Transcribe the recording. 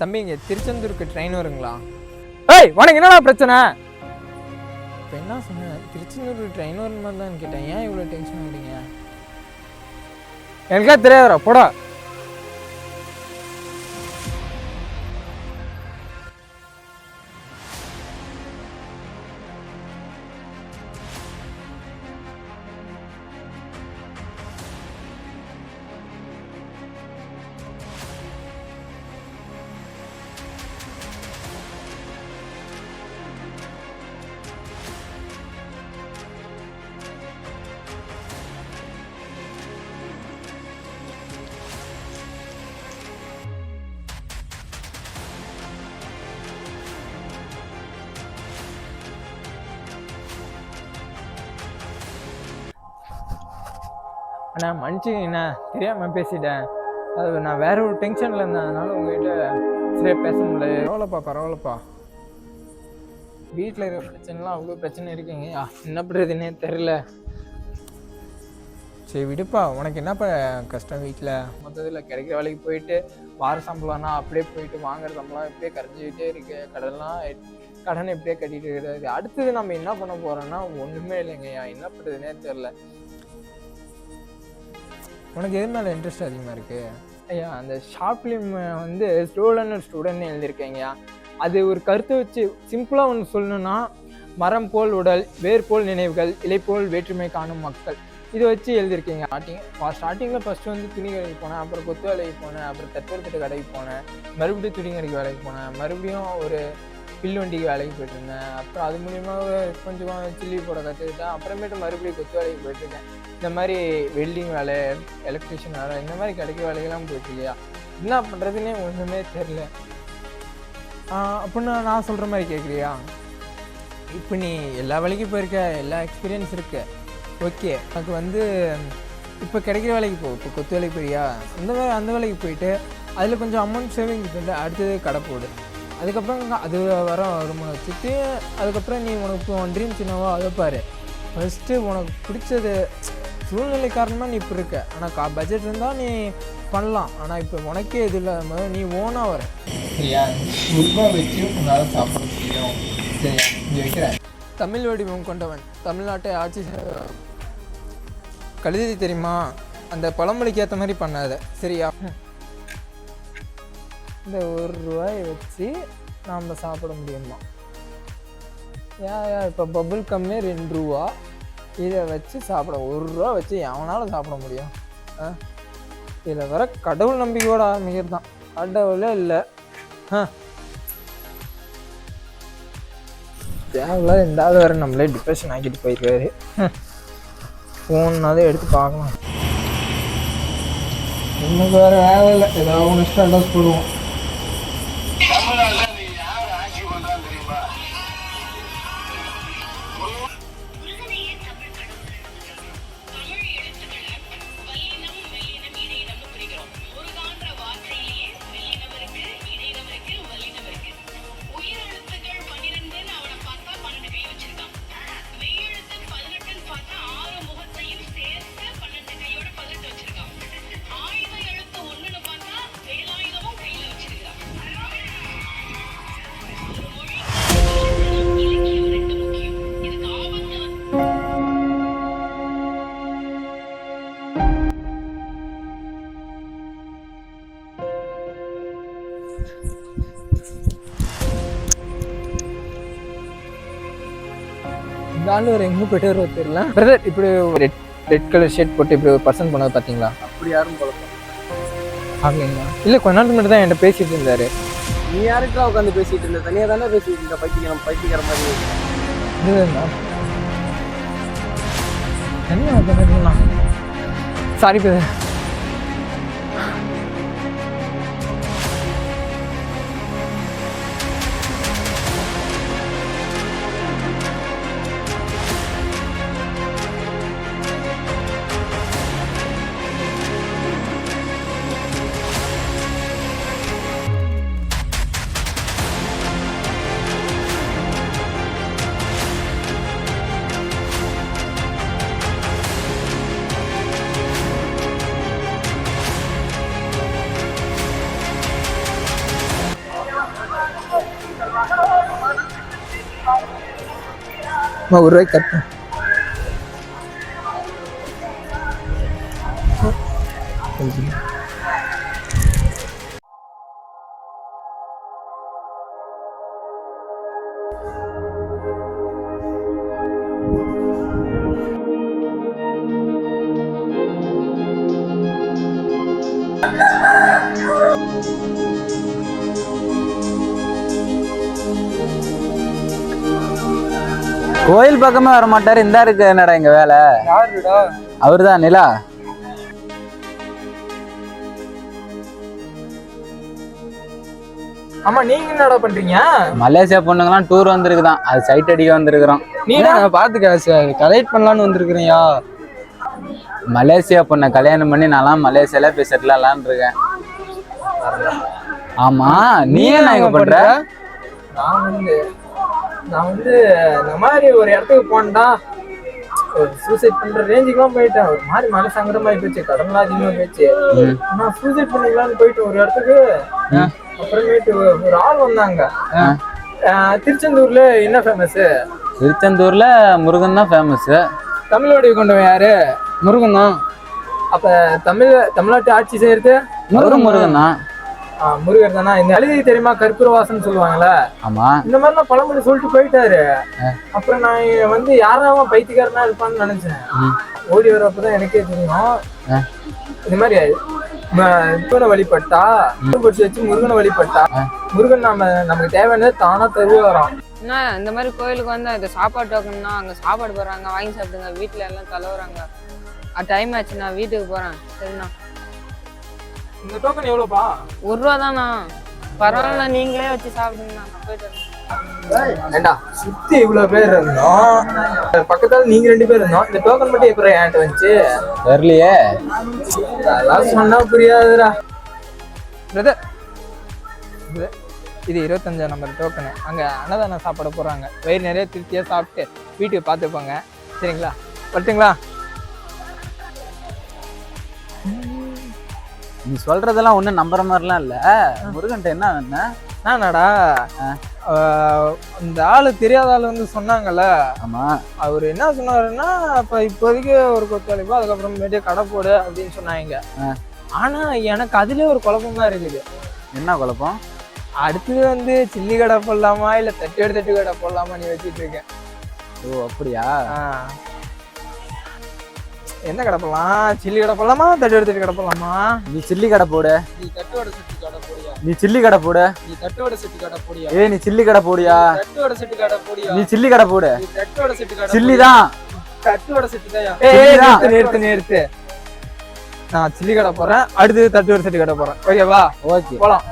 தம்பி இங்கே திருச்செந்தூருக்கு ட்ரெயின் வருங்களா? ஏய் உனக்கு என்னடா பிரச்சனை? இப்போ என்ன சொன்னேன், திருச்செந்தூருக்கு ட்ரெயின் வரும் மாதிரி தான் கேட்டேன். ஏன் இவ்வளோ டென்ஷன் ஆகுறீங்க? எனக்கே தெரியாதுடா போடா. அண்ணா மன்னிச்சிங்கண்ணா, தெரியாமல் பேசிட்டேன். அது நான் வேற ஒரு டென்ஷனில் இருந்தேன், அதனால உங்ககிட்ட சரியாக பேச முடியல. பரவாயில்லப்பா. வீட்டில் இருக்கிற பிரச்சனைலாம் அவ்வளோ பிரச்சனை இருக்குங்க. என்ன பண்ணுறதுன்னே தெரில. சரி விடுப்பா, உனக்கு என்னப்பா கஷ்டம்? வீட்டில் மொத்தத்தில் கிடைக்கிற வேலைக்கு போயிட்டு வார சம்பளம்னா அப்படியே போயிட்டு வாங்குற சம்பளம் இப்படியே கரைஞ்சிக்கிட்டே இருக்கு. கடன் எப்படியே கட்டிகிட்டு இருக்கிறது. அடுத்தது நம்ம என்ன பண்ண போகிறோன்னா ஒன்றுமே இல்லைங்கய்யா. என்ன பண்ணுறதுன்னே தெரில. உனக்கு எது மேலே இன்ட்ரெஸ்ட் அதிகமாக இருக்குது? ஐயா அந்த ஷார்ட் ஃபிலிம் வந்து ஸ்டூடெண்ட்னு எழுதியிருக்கேங்கய்யா. அது ஒரு கருத்தை வச்சு சிம்பிளாக ஒன்று சொல்லணுன்னா, மரம் போல் உடல், வேர் போல் நினைவுகள், இலை போல் வேற்றுமை காணும் மக்கள், இதை வச்சு எழுதியிருக்கீங்க. ஸ்டார்டிங்கில் ஃபஸ்ட்டு வந்து துணி கடைக்கு போனேன், அப்புறம் கொத்து வேலைக்கு போனேன், அப்புறம் தட்டுவரத்திட்ட கடைக்கு போனேன், மறுபடியும் துணி கடைக்கு வேலைக்கு போனேன், மறுபடியும் ஒரு பில் வண்டிக்கு வேலைக்கு போயிட்டுருந்தேன். அப்புறம் அது மூலிமா கொஞ்சம் சில்லி போட கற்றுக்கிட்டேன். அப்புறமேட்டு மறுபடியும் கொத்து வேலைக்கு போயிட்டுருக்கேன். இந்த மாதிரி வெல்டிங் வேலை, எலக்ட்ரிஷியன் வேலை, இந்த மாதிரி கிடைக்கிற வேலைகள்லாம் போயிட்டு இல்லையா. என்ன பண்ணுறதுன்னே ஒன்றுமே தெரில. அப்படின்னு நான் சொல்கிற மாதிரி கேட்குறியா? இப்போ நீ எல்லா வேலைக்கும் போயிருக்க, எல்லா எக்ஸ்பீரியன்ஸ் இருக்கு, ஓகே. எனக்கு வந்து இப்போ கிடைக்கிற வேலைக்கு போ. இப்போ கொத்து வேலைக்கு போறியா, அந்த வேலைக்கு போயிட்டு அதில் கொஞ்சம் அமௌண்ட் சேவிங் பண்ணிட்டு அடுத்தது கடை போடு. அதுக்கப்புறம் அது வருமானம் வச்சுட்டு அதுக்கப்புறம் நீ உனக்கு ட்ரீம் சின்னவோ அதை பாரு. ஃபஸ்ட்டு உனக்கு பிடிச்சது. சூழ்நிலை காரணமாக நீ இப்போ இருக்க, ஆனால் பட்ஜெட் இருந்தால் நீ பண்ணலாம். ஆனால் இப்போ உனக்கே இது இல்லாத போது நீ ஓனாக வர சரியா. ரூபா வச்சு உன்னால் சாப்பிட முடியும் சரியா. இங்கே வைக்கிறேன். தமிழ் வடிவம் கொண்டவன் தமிழ்நாட்டை ஆட்சி கழுதி தெரியுமா? அந்த பழமொழிக்கு ஏற்ற மாதிரி பண்ணாத சரியா. இந்த ₹1 வச்சு நாம் சாப்பிட முடியுமா? இப்போ பபுள் கம்மே ₹2, இதை வச்சு சாப்பிட ₹1 வச்சு எவனாலும் சாப்பிட முடியும்? இதில் வர கடவுள் நம்பிக்கையோட ஆரம்பிக்கிறது தான். கடவுளே இல்லை. தேவையில்ல. ரெண்டாவது வேறு நம்மளே டிப்ரெஷன் ஆக்கிட்டு போயிருக்காரு. ஃபோன்னாலே எடுத்து பார்க்கலாம். இன்னும் வேறு வேலை இல்லை, ஏதாவது ஒன்று ஸ்டேட்டஸ் போடுவோம். ஒரு எங்கே போயிட்டு வருவோம் தெரியல. பிரதர் இப்படி ஒரு ரெட் கலர் ஷர்ட் போட்டு இப்படி ஒரு பர்சன் பண்ணது பார்த்தீங்களா? அப்படி யாரும் போல அப்படிங்களா? இல்லை கொஞ்ச நாள் மட்டும் தான் என்கிட்ட பேசிட்டு இருந்தாரு. நீ யாருக்கா உட்காந்து பேசிட்டு இருந்த? தனியாக தானே பேசிட்டு இருந்த. பைத்தியக்கார மாதிரி இதுதான் என்ன சாரி பிரதர். 1 ரூபாய்க்கு கட்டு. கோயில் பக்கமே வர மாட்டாரு. இந்த இருக்கு என்னடா எங்க வேலை? யாருடா? அவருதான் நிலா. ஆமா, நீங்க என்னடா பண்றீங்க? மலேசியா பொண்ணுங்கலாம் டூர் வந்திருக்குதான், அது சைட் அடிக்க வந்திருக்கிறோம். நீடா பாத்துக்க கலெக்ட் பண்ணலான்னு வந்திருக்கிறியா? மலேசியா பொண்ணை கல்யாணம் பண்ணி நான்லாம் மலேசியால போய் செட்டில் ஆகலான்னு இருக்கேன். ஆமா, நீ என்ன இங்க பண்ற? நான் வந்து இந்த மாதிரி ஒரு இடத்துக்கு போனேன்டா, ஒரு சூசைட் பண்ற ரேஞ்சுக்குலாம் போயிட்டேன். ஒரு மாதிரி மன சங்கடமாயி போச்சு, கடன்லாம் அதிகமா போயிடுச்சு. நான் சூசைட் பண்ணிக்கலான்னு போயிட்டு ஒரு இடத்துக்கு, அப்புறமேட்டு ஒரு ஆள் வந்தாங்க. திருச்செந்தூர்ல என்ன ஃபேமஸ்? திருச்செந்தூர்ல முருகன் தான் ஃபேமஸ். தமிழோடைய கொண்டவன் யாரு? முருகன் தான். அப்ப தமிழ்நாட்டு ஆட்சி செய்யறது முருகன் தான். முருகர் தானா? இந்த அழுகை தெரியுமா, கற்பூரவாசன் சொல்லுவாங்கல்ல, ஆமா, இந்த மாதிரிலாம் பழமொழி சொல்லிட்டு போயிட்டாரு. அப்புறம் நான் வந்து யாராவ பைத்தியக்காரனா இருப்பான்னு நினைச்சேன். ஓடி வரப்பதான் எனக்கே தெரியும், இந்த மாதிரி முருகனை வழிபட்டா, வச்சு முருகனை வழிபட்டா முருகன் நமக்கு தேவையானது தானா தருவாராம். என்ன இந்த மாதிரி கோயிலுக்கு வந்தா இது சாப்பாடு டோக்கன்னா அங்க சாப்பாடு போடுறாங்க, வாங்கி சாப்பிடுங்க. வீட்டுல எல்லாம் தலைவராங்க. டைம் ஆச்சு, நான் வீட்டுக்கு போறேன். சரிண்ணா. இந்த டோக்கன் எவ்வளோப்பா? 1 ரூபா தானா? பரவாயில்ல, நீங்களே வச்சு சாப்பிடுங்க. நான் போயிட்டு ஏண்டா சுத்தி இவ்வளவு பேர் இருந்தோம், பக்கத்தால நீங்க 2 பேர் இருந்தோம், இந்த டோக்கன் மட்டும் எப்படி என்கிட்ட வந்துச்சு? தெரியலையே. அதெல்லாம் சொன்னா புரியாதுடா. பிரதர், இது 25 நம்பர் டோக்கனு. அங்கே அன்னதானம் சாப்பிட போகிறாங்க. வயிறு நிறைய திருப்தியாக சாப்பிட்டு வீட்டுக்கு பார்த்துப்பாங்க. சரிங்களா? வரட்டுங்களா? நீ சொல்றதெல்லாம் ஒன்றும் நம்புற மாதிரிலாம் இல்லை. முருகன்ட்ட என்ன வேணும்? நானாடா, இந்த ஆள் தெரியாத ஆள் வந்து சொன்னாங்கல்ல. ஆமா, அவர் என்ன சொன்னாருன்னா, இப்போதைக்கு ஒரு கொத்தளிப்பா, அதுக்கப்புறமேட்டு கடை போடு அப்படின்னு சொன்னாங்க. ஆனா எனக்கு அதுலேயே ஒரு குழப்பமா இருக்குது. என்ன குழப்பம்? அடுத்தது வந்து சில்லி கடை போடலாமா இல்லை தட்டு கடை போடலாமா நீ வச்சுட்டு இருக்கேன். ஓ அப்படியா? என்ன கடை போடலாம்? சில்லி கடை போடலாமா தட்டு கடை போடலாமா? நீ சில்லி கடை போடு. நீ தட்டோட செட்டு கடை போடியா? நீ சில்லி கடை போடு. நீ தட்டோட செட்டு கடை போடியா? ஏய், நீ சில்லி கடை போடியா? தட்டோட செட்டு கடை போடியா? நீ சில்லி கடை போடு. நீ தட்டோட செட்டு கடை. சில்லி தான். தட்டோட செட்டு தான். ஏய் நிறுத்து. நான் சில்லி கடை போறேன், அடுத்து தட்டோட செட்டு கடை போறேன். ஓகேவா? ஓகே, போலாம்.